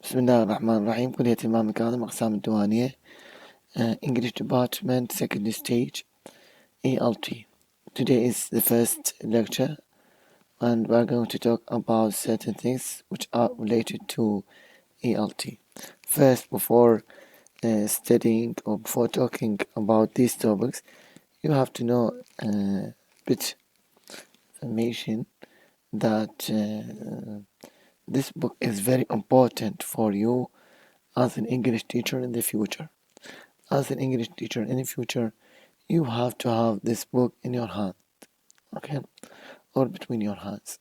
بسم الله الرحمن الرحيم. كلية إمام كاظم أقسام الديوانية English Department Second Stage ELT. Today is the first lecture and we are going to talk about certain things which are related to ELT. First, before studying or before talking about these topics, you have to know a bit information that this book is very important for you as an English teacher in the future. As an English teacher in the future, you have to have this book in your hand, okay, or between your hands.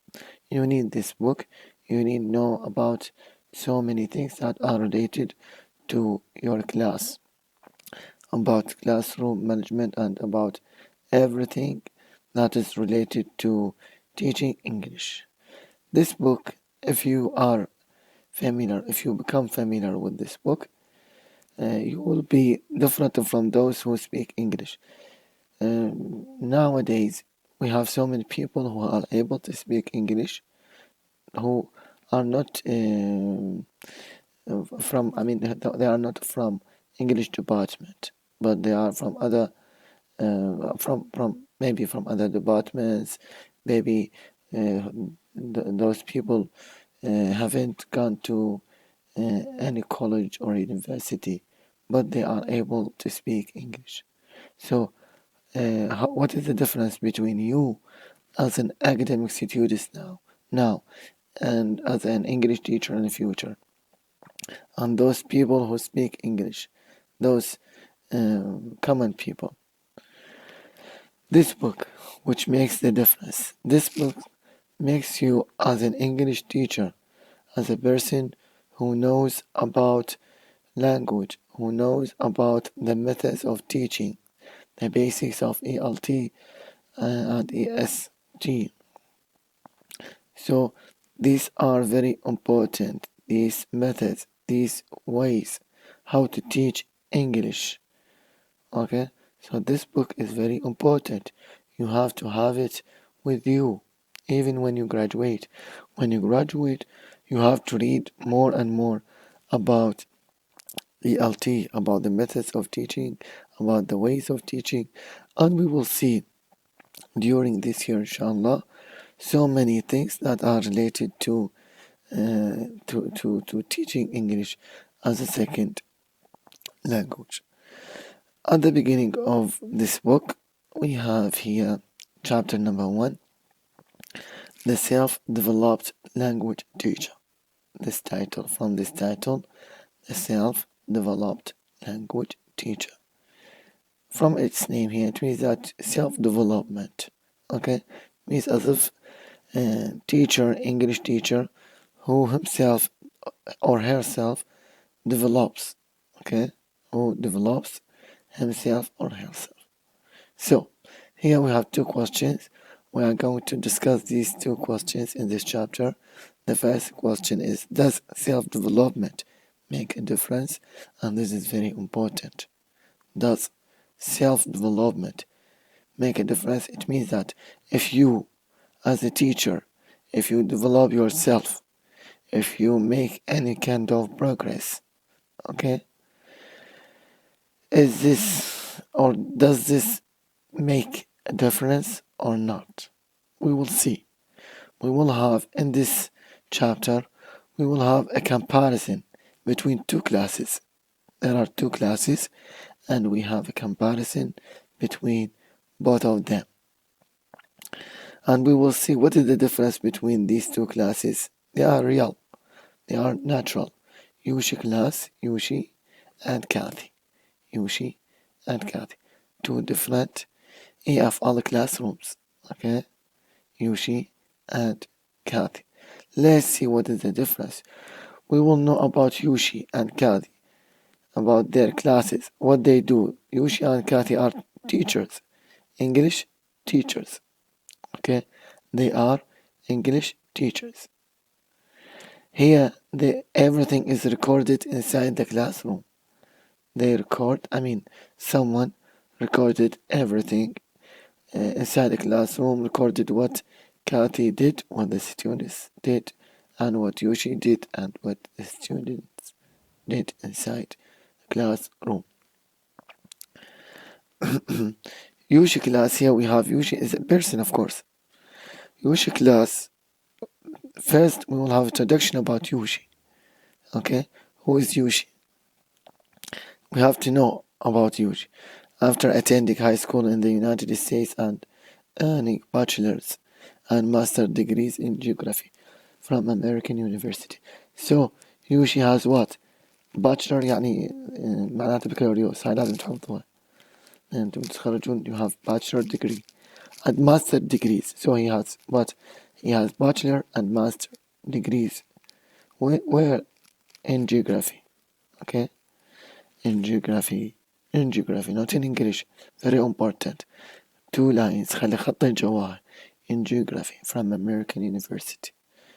You need this book. You need to know about so many things that are related to your class, about classroom management and about everything that is related to teaching English. This book, if you become familiar with this book, you will be different from those who speak English. Nowadays, we have so many people who are able to speak English, who are not they are not from English department, but they are from other, maybe from other departments. Maybe those people haven't gone to any college or university, but they are able to speak English. So, what is the difference between you as an academic student now, and as an English teacher in the future, and those people who speak English, those common people? This book, which makes the difference. This book makes you as an English teacher, as a person who knows about language, who knows about the methods of teaching, the basics of ELT and EST. So these are very important, these methods, these ways how to teach English. Okay, so this book is very important. You have to have it with you even when you graduate. When you graduate, you have to read more and more about ELT, about the methods of teaching, about the ways of teaching, and we will see during this year, inshallah, so many things that are related to teaching English as a second language. At the beginning of this book, we have here chapter number 1, the self-developed language teacher. From this title, the self-developed language teacher. From its name here, it means that self-development, okay, means as if English teacher, who himself or herself develops, okay, who develops himself or herself. So, here we have two questions. We are going to discuss these two questions in this chapter. The first question is, does self-development make a difference? And this is very important. Does self-development make a difference? It means that if you, as a teacher, if you develop yourself, if you make any kind of progress, okay, is this or does this make a difference or not? We will see. We will have in this chapter, we will have a comparison between two classes. There are two classes and we have a comparison between both of them. And we will see what is the difference between these two classes. They are real. They are natural. Yushi class, Yushi and Kathy. Yushi and Kathy. Two different EFL classrooms. Okay? Yushi and Kathy. Let's see what is the difference. We will know about Yushi and Kathy, about their classes, what they do. Yushi and Kathy are teachers, English teachers. Okay? They are English teachers. Here, everything is recorded inside the classroom. Someone recorded everything inside the classroom, recorded what Kathy did, what the students did, and what Yushi did and what the students did inside the classroom. Yushi class, here we have Yushi is a person, of course. Yushi class, first we will have introduction about Yushi. Okay, who is Yushi? We have to know about Yushi. After attending high school in the United States and earning bachelor's and master's degrees in geography from American University. So Yushi has what? Bachelor يعني معناته بكالوريوس، هاي لازم تحفظوها. أنتم تتخرجون you have bachelor degree and master degrees. So he has what? He has bachelor and master degrees. Where? In geography. Okay? In geography, not in English. Very important. 2 lines خلي خط الجوال in geography from American University.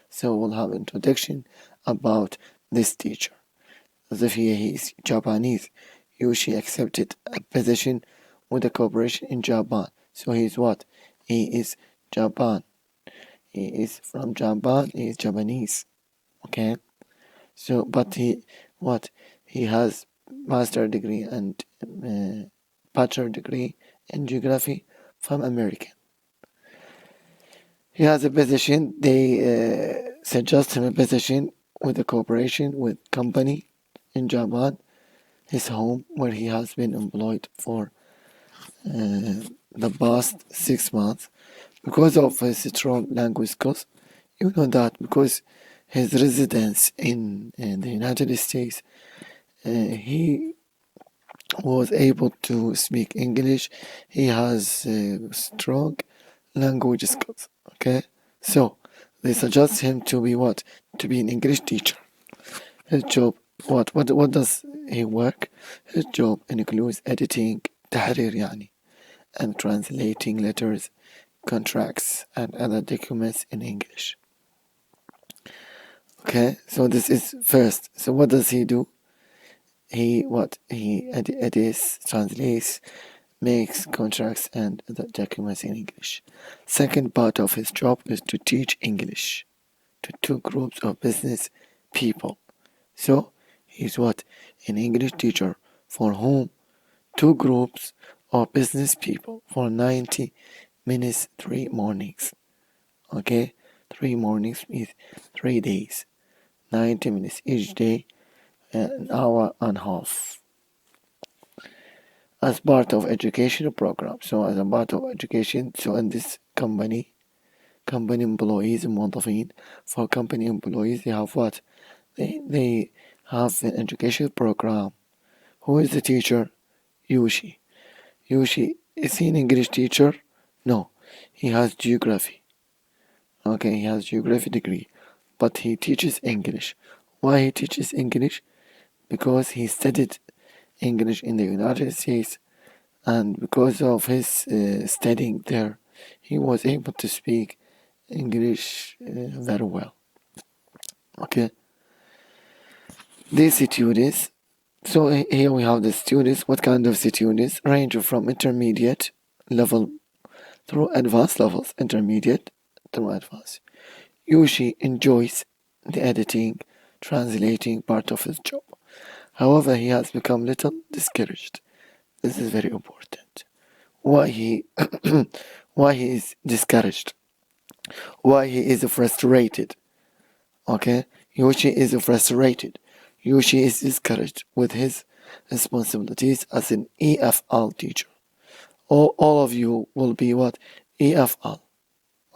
So we'll have introduction about this teacher. As if he is Japanese, Yushi accepted a position with a corporation in Japan. So he is what? He is Japan. He is from Japan. He is Japanese. Okay. So, but he what? He has master degree and bachelor degree in geography from American. He has a position. They suggest him a position with a corporation, with company in Japan, his home, where he has been employed for the past 6 months. Because of his strong language skills, you know that because his residence in the United States, he was able to speak English. He has strong language skills. Okay, so they suggest him to be what? To be an English teacher. His job, what does he work? His job includes editing تحرير يعني and translating letters, contracts and other documents in English. Okay, so this is first. So what does he do? He edits, translates, makes contracts and other documents in English. Second part of his job is to teach English to 2 groups of business people. So he's what? An English teacher for whom? 2 groups of business people for 90 minutes, 3 mornings. Okay, 3 mornings means 3 days. 90 minutes each day, an hour and a half. As part of educational program. So as a part of education, so in this company employees موظفين, for company employees they have what? They have an educational program. Who is the teacher? Yushi. Yushi, is he an English teacher? No, he has geography. Okay, he has geography degree, but he teaches English. Why he teaches English? Because he studied English in the United States, and because of his studying there, he was able to speak English very well. Okay, these students, so here we have the students. What kind of students? Range from intermediate level through advanced levels. Intermediate through advanced. Yushi enjoys the editing, translating part of his job. However, he has become little discouraged. This is very important. Why he is discouraged? Why he is frustrated? Okay, Yushi is frustrated. Yushi is discouraged with his responsibilities as an EFL teacher. All of you will be what? EFL.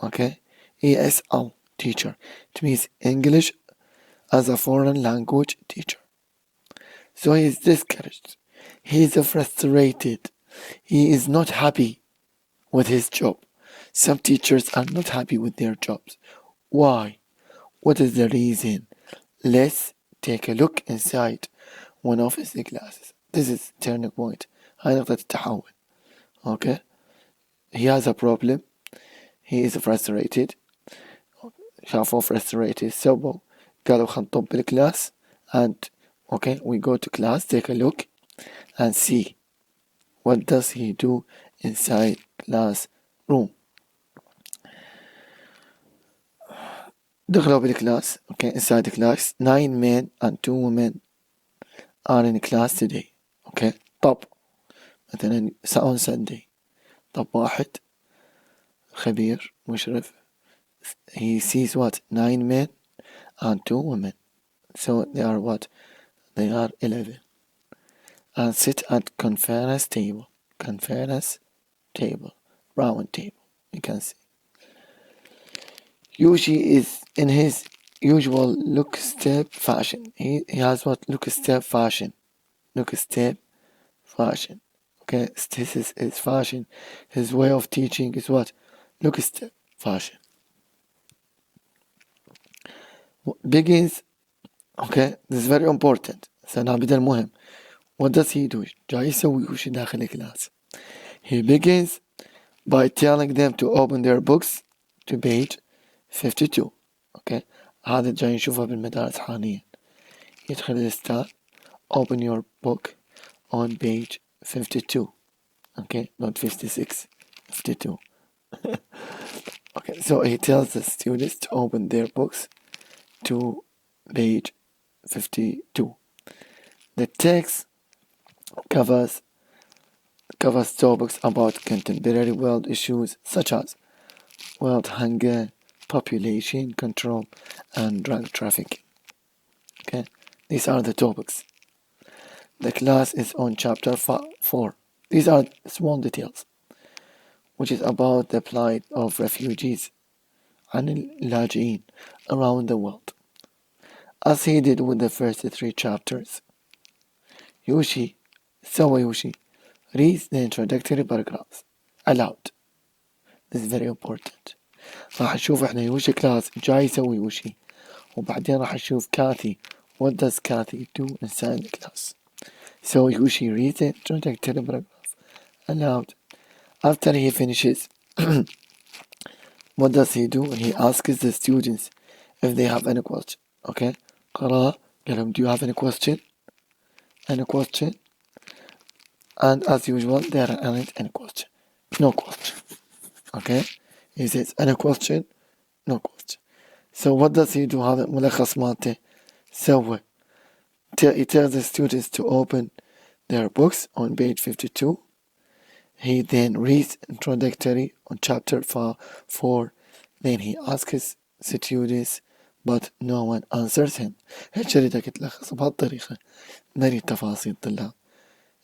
Okay, ESL teacher. It means English as a foreign language teacher. So he is discouraged. He is frustrated. He is not happy with his job. Some teachers are not happy with their jobs. Why? What is the reason? Let's take a look inside one of his classes. This is turning point. هاي نقطة التحول. Okay? He has a problem. He is frustrated. شافوه frustrated. So قالوا خلينا نطب بالكلاس and okay, we go to class, take a look and see what does he do inside classroom. دخلوا بالكلاس. Okay, inside the class 9 men and 2 women are in class today. Okay, طب مثلا on Sunday. طب واحد خبير مشرف, he sees what? 9 men and 2 women. So they are what? They are 11. And sit at conference table. Conference table. Round table. You can see. Yushi is in his usual look-step fashion. He has what? Look-step fashion. Look-step fashion. Okay, this is his fashion. His way of teaching is what? Look-step fashion. Begins. Okay, this is very important. سنعبد المهم. What does he do? جاي يسوي يوشي داخل الكلاس. He begins by telling them to open their books to page 52. Okay, هذا جاي نشوفه بالمدارس حاليا. يدخل الأستاذ open your book on page 52. Okay, not 56, 52. Okay, so he tells the students to open their books to page 52. The text covers topics about contemporary world issues such as world hunger, population control, and drug trafficking. Okay, these are the topics. The class is on chapter 4. These are small details, which is about the plight of refugees and اللاجئين around the world. As he did with the first 3 chapters, Yushi reads the introductory paragraphs aloud. This is very important. راح نشوف احنا يوشي كلاس جاي يسوي يوشي, وبعدين راح نشوف Kathy. What does Kathy do inside the class? So Yushi reads the introductory paragraph aloud. After he finishes, what does he do? He asks the students if they have any question. Okay, قرأ قال لهم, do you have any question? Any question? And as usual, there aren't any question. No question. Okay, he says any question? No question. So what does he do? هذا ملخص مالته. سوى. He tells the students to open their books on page 52. He then reads introductory on chapter 4. Then he asks students, but no one answers him. هيك شريتك تلخص بهالطريقة. نريد تفاصيل طلاب.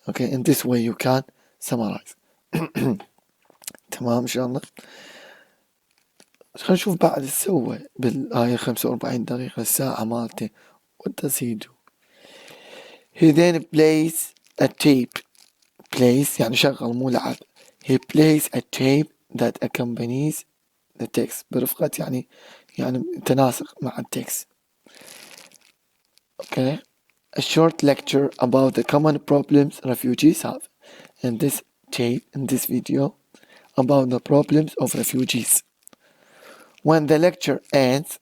Okay, in this way you can summarize. تمام إن شاء الله. خلينا نشوف بعد سوى بالآية 45 دقيقة الساعة مالته. What does he do? He then plays a tape. Plays يعني شغل مو لعب. He plays a tape that accompanies the text. برفقة يعني تناسق مع التكست. Okay. A short lecture about the common problems refugees have. In this tape, in this video, about the problems of refugees. When the lecture ends,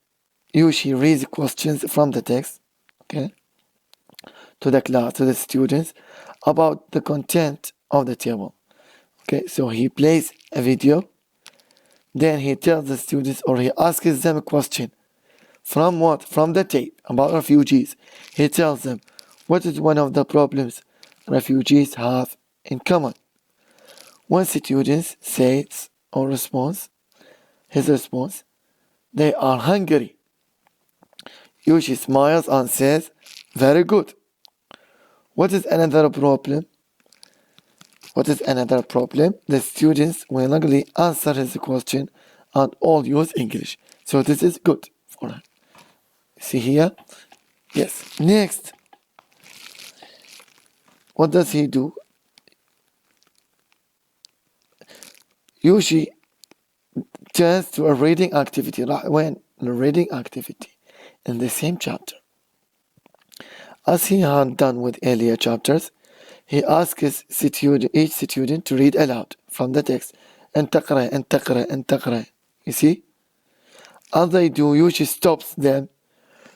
Yushi reads questions from the text, okay, to the class, to the students, about the content of the table. Okay, so he plays a video, then he tells the students, or he asks them a question. From what? From the tape about refugees. He tells them, what is one of the problems refugees have in common? When students says or responds, his response, they are hungry. Yushi smiles and says, very good. What is another problem? The students willingly answer his question and all use English. So this is good for him. See here? Yes. Next. What does he do? Yushi turns to a reading activity. When a reading activity in the same chapter. As he had done with earlier chapters, he asks each student to read aloud from the text. أن تقرأ. You see? As they do, Yushi stops them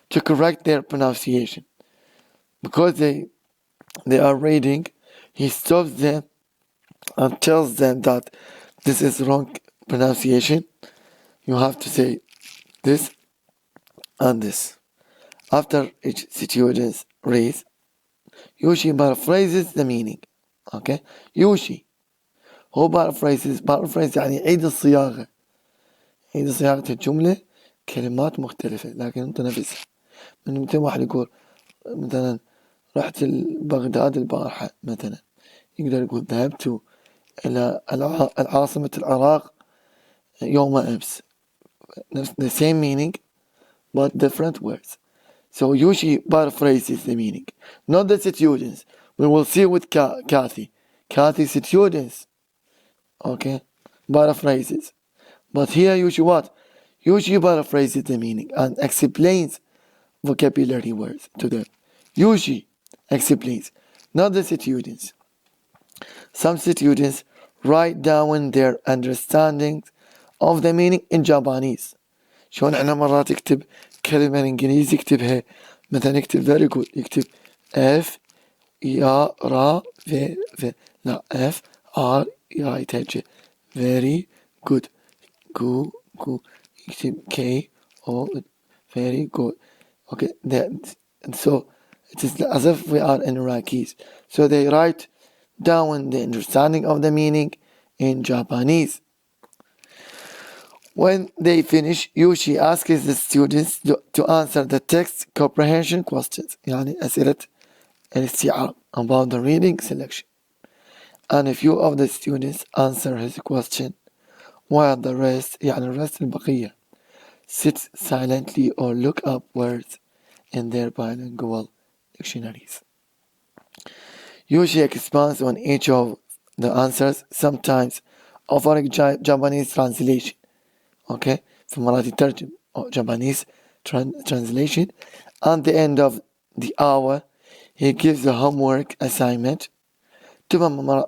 to correct their pronunciation. Because they are reading, he stops them and tells them that this is wrong pronunciation. You have to say this. and this. After each student reads, Yushi paraphrases the meaning. Okay? Yushi هو paraphrase يعني يعيد الصياغة الجملة كلمات مختلفة لكن انت نفسها. من مثل واحد يقول مثلا رحت بغداد البارحة مثلا، يقدر يقول ذهبت إلى عاصمة العراق يوم أمس. The same meaning but different words. So Yushi paraphrases the meaning, not the students. We will see with Kathy. Kathy students, okay, paraphrases. But here Yushi what? Yushi paraphrases the meaning and explains vocabulary words to them. Yushi explains, not the students. Some students write down their understanding of the meaning in Japanese. شلون احنا مرات يكتب كلمة انجليزي يكتبها مثلا يكتب very good يكتب F يا را في لا F R يا يتهجى very good go يكتب K O very good. Okay, so it is as if we are in Iraqis. So they write down the understanding of the meaning in Japanese. When they finish, Yushi asks the students to answer the text comprehension questions, يعني أسئلة الاستيعاب about the reading selection. And a few of the students answer his question, while the rest, يعني الرest البقية, sit silently or look up words in their bilingual dictionaries. Yushi expands on each of the answers, sometimes offering Japanese translation. Okay, في مرات يترجم Japanese translation. At the end of the hour, he gives a homework assignment to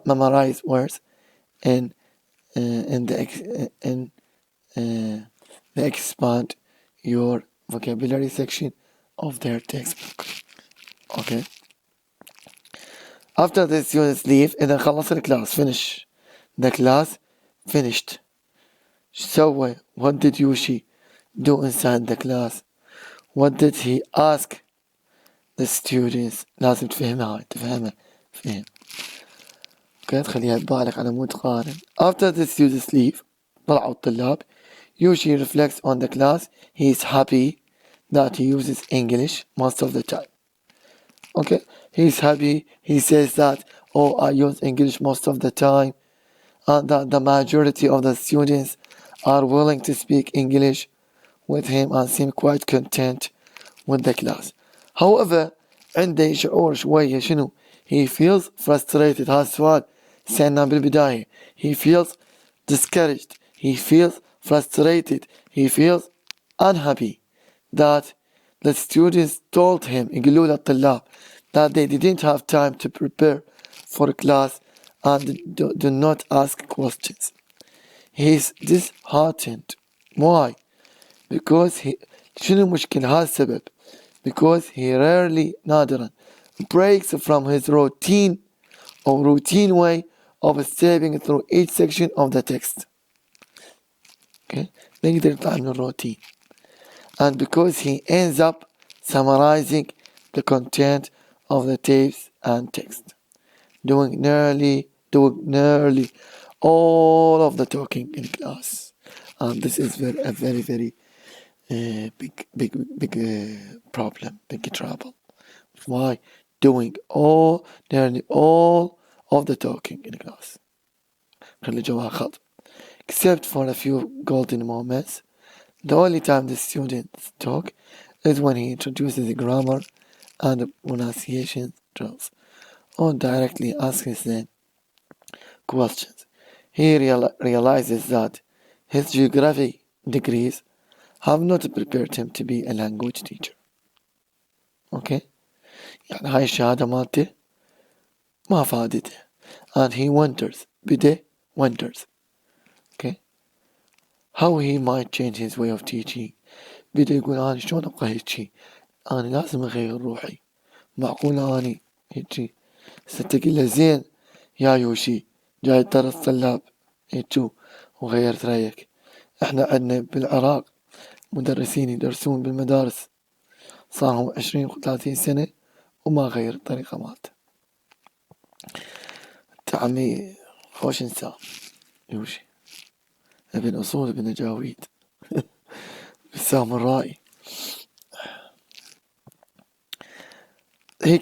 memorize words in the expand your vocabulary section of their textbook. Okay. After the students leave, إذا خلص الكلاس, finish the class, finished. So what did Yushi do inside the class? What did he ask the students? لازم تفهمها فهم. اوكي تخليها ببالك على مود قارن. After the students leave, طلعوا الطلاب, Yushi reflects on the class. He is happy that he uses English most of the time. Okay, he's happy. He says that, oh, I use English most of the time, and that the majority of the students are willing to speak English with him and seem quite content with the class. However, عنده شعور شوية شنو? He feels frustrated. هذا السؤال سألنا بالبداية. He feels discouraged. He feels frustrated. He feels unhappy that the students told him, يقولوا للطلاب, that they didn't have time to prepare for class and do not ask questions. He is disheartened. Why? Because شنو المشكلة؟ هذا السبب. Because he rarely, نادرا, breaks from his routine way of stepping through each section of the text. Okay? ما يقدر يطلع من الروتين. And because he ends up summarizing the content of the tapes and text, doing nearly all of the talking in class. And this is a very big problem, big trouble. Why? Doing nearly all of the talking in class. Except for a few golden moments. The only time the students talk is when he introduces the grammar and the pronunciation drills, or directly asks them questions. He realizes that his geography degrees have not prepared him to be a language teacher. Okay? يعني هاي الشهادة مالته ما فادته. And he wonders. Okay? How he might change his way of teaching. بدأ يقول أنا شلون أبقى هيجي؟ أنا لازم أغير روحي. معقولة أني هيجي ستقول له زين يا يوشي جاي تدرس طلاب هيجو وغيرت رأيك. احنا عندنا بالعراق مدرسين يدرسون بالمدارس صارهم 20 و30 سنة وما غير الطريقة مالته. عمي خوش إنسان يوشي، ابن أصول ابن جاويد بسام الرائي. He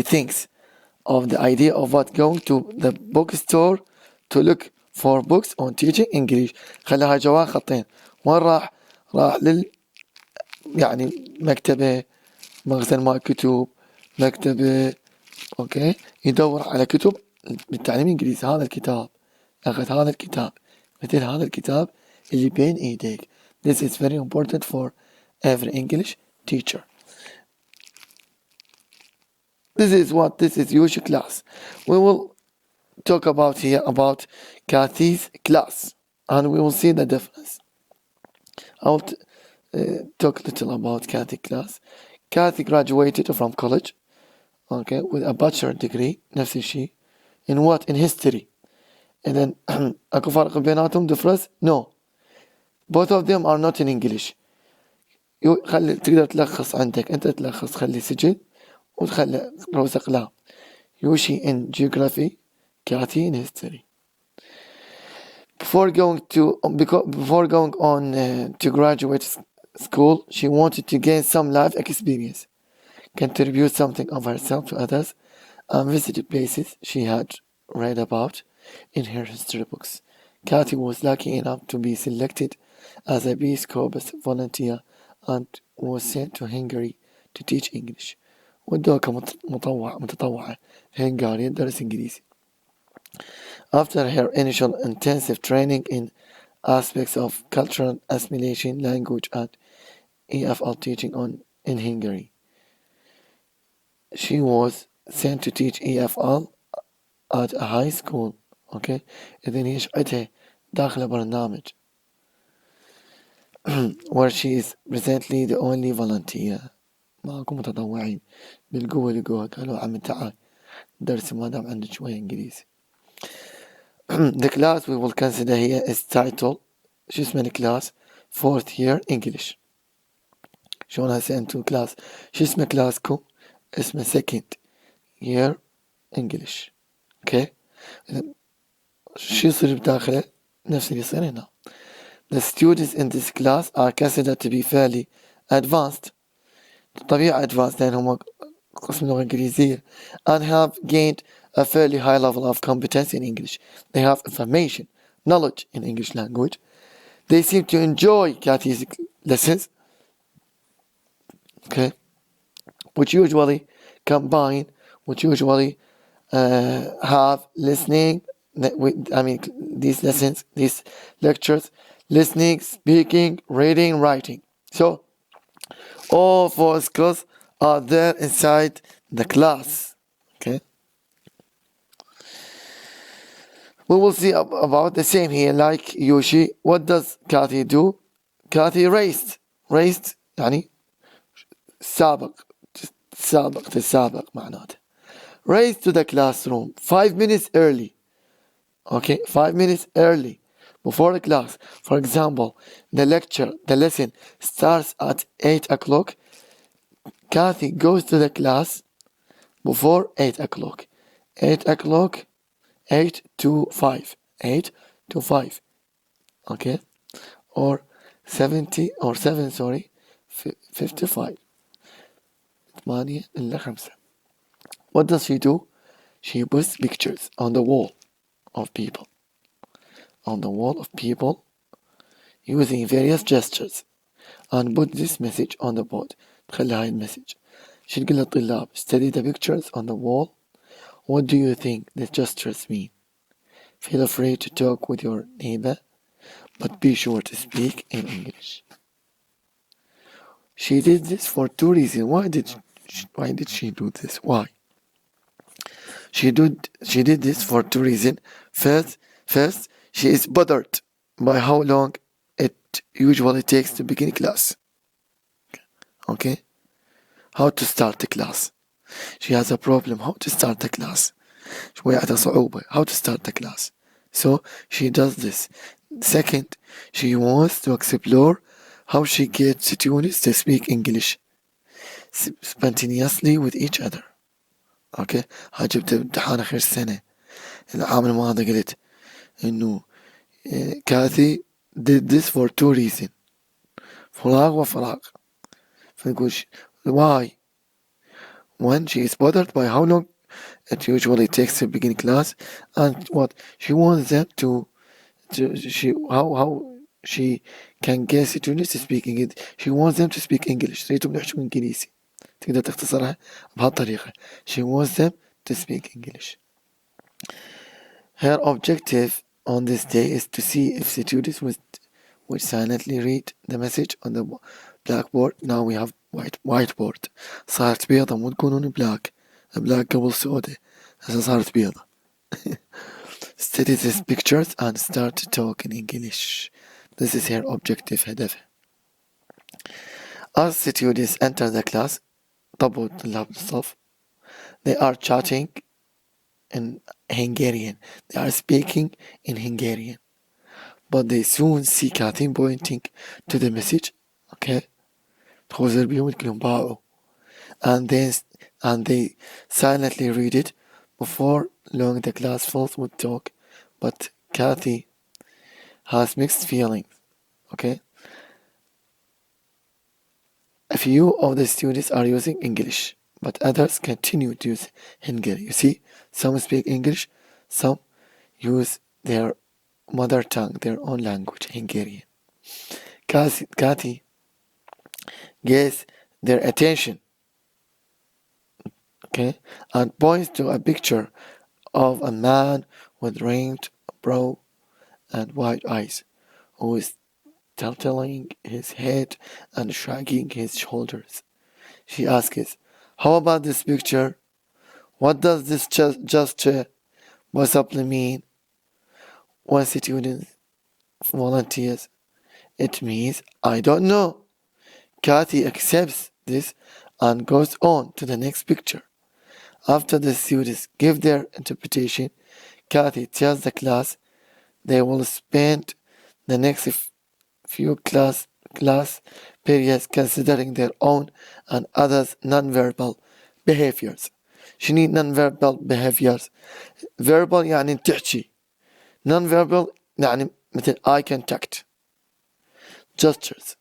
thinks of the idea of what going to the bookstore to look for books on teaching English. خلاها جوان خطين. وين راح يعني مكتبة، مخزن مال كتب، مكتبة، اوكي، يدور على كتب بالتعليم الانجليزي. هذا الكتاب، اخذ هذا الكتاب، مثل هذا الكتاب اللي بين ايديك. This is very important for every English teacher. This is Yushi class. We will talk about here about Kathy's class, and we will see the difference. I'll talk a little about Kathy's class. Kathy graduated from college, okay, with a bachelor degree. نفس الشيء. In what? In history. And then أكو فرق بيناتهم difference? No. Both of them are not in English. خلي تقدر تلخص عندك، أنت تلخص، خلي سجل وتخلي رؤوس أقلام. Yushi in geography, Kathy in history. Before going on to graduate school, she wanted to gain some life experience, contribute something of herself to others, and visit places she had read about in her history books. Kathy was lucky enough to be selected as a Peace Corps volunteer and was sent to Hungary to teach English. ودوها كمتطوعة في هنغاريا تدرس إنجليزي. After her initial intensive training in aspects of cultural assimilation, language, and EFL teaching in Hungary, she was sent to teach EFL at a high school. Okay, إذن هي شقتها داخل برنامج where she is presently the only volunteer. معكم متطوعين بالقوة لقوة. قالوا عم تعال درس ما دام عندك شوية إنجليزي. The class we will consider here is titled، شو اسمه الكلاس؟ 4th year English. شلون هسه انتو كلاس، شو اسمه كلاسكم؟ اسمه 2nd year English. اوكي، شو يصير بداخله؟ نفس اللي يصير هنا. The students in this class are considered to be fairly advanced. طبيعي advanced لأنهم قسم لغة إنجليزية and have gained a fairly high level of competence in English. They have information, knowledge in English language. They seem to enjoy Kathy's lessons, okay, which usually combine, have listening, these lessons, these lectures, listening, speaking, reading, writing. So all 4 skills are there inside the class. Okay, we will see about the same here. Like Yushi, what does Kathy do? Kathy raced يعني تسابق معناته. Race to the classroom 5 minutes early. Okay, 5 minutes early before the class. For example, the lesson starts at 8 o'clock. Kathy goes to the class before 8 o'clock. 8 o'clock, 8 to 5. 8 to 5. Okay, or 55. 8 إلا 5. What does she do? She puts pictures on the wall of people. Using various gestures and put this message on the board. تخلي هاي المسج. شو تقول للطلاب? Study the pictures on the wall. What do you think the gestures mean? Feel free to talk with your neighbor, but be sure to speak in English. She did this for 2 reasons. Why did she do this? Why? She did this for 2 reasons. First, she is bothered by how long it usually takes to begin class. Okay? How to start the class. She has a problem how to start the class. شوية عندها صعوبة how to start the class. So she does this. Second, she wants to explore how she gets students to speak English spontaneously with each other. اوكي، هاي جبت امتحان اخر السنة العام الماضي، قلت انه كاثي did this for two reasons، فراغ وفراغ. فنقول why when she is bothered by how long it usually takes to begin class, and what she wants them to how she can get students to speak English. She wants them to speak English. تريدهم يحكوا انجليزي، تقدر تختصرها بهالطريقة. She wants them to speak English. Her objective on this day is to see if students would silently read the message on the blackboard. Now we have whiteboard. صارت بيضة، مو تكونون black قبل سودة، هسه صارت بيضة. Study these pictures and start to talk in English. This is her objective، هدفها. As students enter the class، طبوا الطلاب الصف، they are chatting in Hungarian. They are speaking in Hungarian. But they soon see Kathy pointing to the message. Okay. تخوزر بيهم تقولهم باعوا. And they silently read it. Before long the class fills with talk. But Kathy has mixed feelings. Okay. A few of the students are using English, but others continue to use Hungary. You see, some speak English, some use their mother tongue, their own language, Hungarian. Kathy gets their attention, okay, and points to a picture of a man with ringed brow and wide eyes, who is tilting his head and shrugging his shoulders. She asks, "How about this picture? What does this gesture possibly mean?" One student volunteers, "It means I don't know." Kathy accepts this and goes on to the next picture. After the students give their interpretation, Kathy tells the class they will spend the next few class periods considering their own and others' non-verbal behaviors. شنو non-verbal behaviors؟ verbal يعني تحكي، non-verbal يعني مثل eye contact، gestures،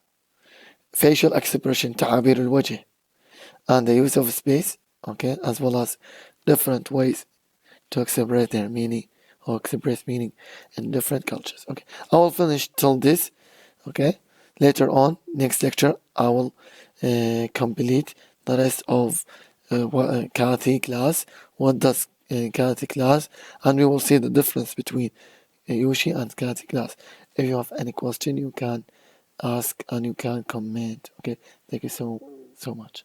facial expression تعابير الوجه، and the use of space, okay, as well as different ways to express their meaning or express meaning in different cultures. Okay, I will finish till this. Okay, later on, next lecture, I will complete the rest of Kathy class. What does Kathy class? And we will see the difference between Yushi and Kathy class. If you have any question, you can ask and you can comment. Okay, thank you so much.